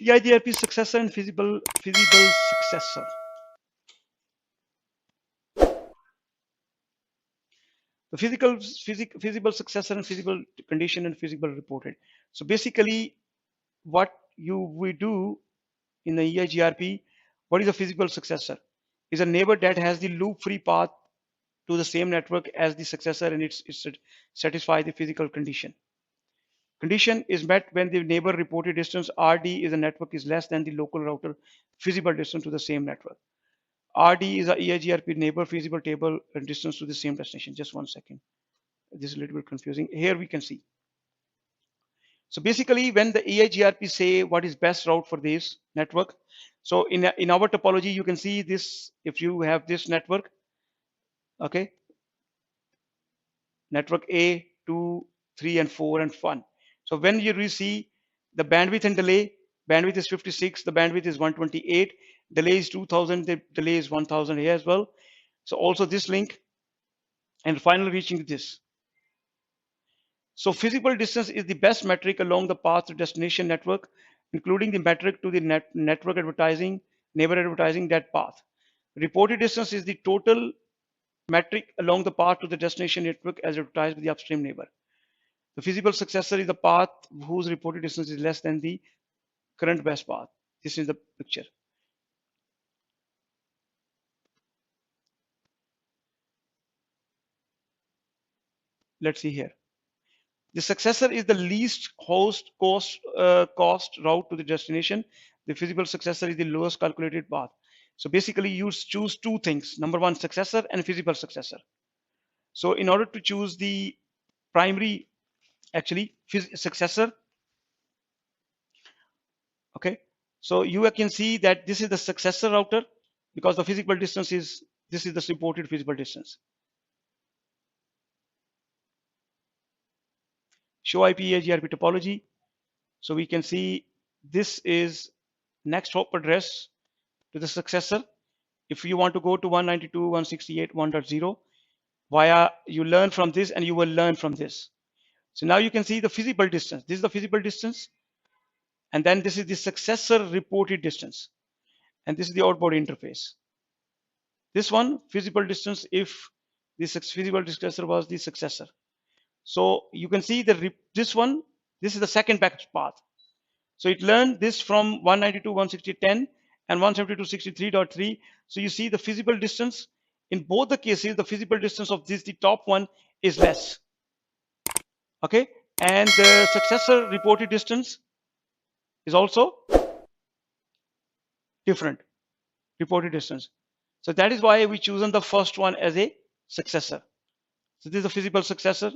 EIGRP successor and feasible successor. The feasible successor and feasible condition and feasible reported. So basically, what we do in the EIGRP, what is a feasible successor? Is a neighbor that has the loop-free path to the same network as the successor, and it satisfies the physical condition. Condition is met when the neighbor reported distance RD is a network is less than the local router feasible distance to the same network. RD is a EIGRP neighbor feasible table and distance to the same destination. Just one second. This is a little bit confusing. Here we can see. So basically, when the EIGRP say what is best route for this network, so in our topology, you can see this. If you have this network, okay, network A, 2, 3, and 4, and 1. So when you see the bandwidth and delay, bandwidth is 56, the bandwidth is 128, delay is 2000, the delay is 1000 here as well. So also this link, and finally reaching this. So feasible distance is the best metric along the path to destination network, including the metric to the network advertising, neighbor advertising that path. Reported distance is the total metric along the path to the destination network as advertised by the upstream neighbor. The feasible successor is the path whose reported distance is less than the current best path. This is the picture. Let's see here. The successor is the least cost route to the destination. The feasible successor is the lowest calculated path. So basically, you choose two things. Number one, successor and feasible successor. So in order to choose the primary, actually, successor, okay. So you can see that this is the successor router because the physical distance is, this is the reported feasible distance. Show IP EIGRP topology. So we can see this is next hop address to the successor. If you want to go to 192.168.1.0 via, you learn from this and you will learn from this. So now you can see the feasible distance. This is the feasible distance. And then this is the successor reported distance. And this is the outboard interface. This one, feasible distance, if this feasible successor was the successor. So you can see this one, this is the second package path. So it learned this from 192.160.10 and 172.63.3. So you see the feasible distance in both the cases, the feasible distance of this, the top one is less. Okay, and the successor reported distance is also different, reported distance. So that is why we chosen the first one as a successor. So this is a feasible successor.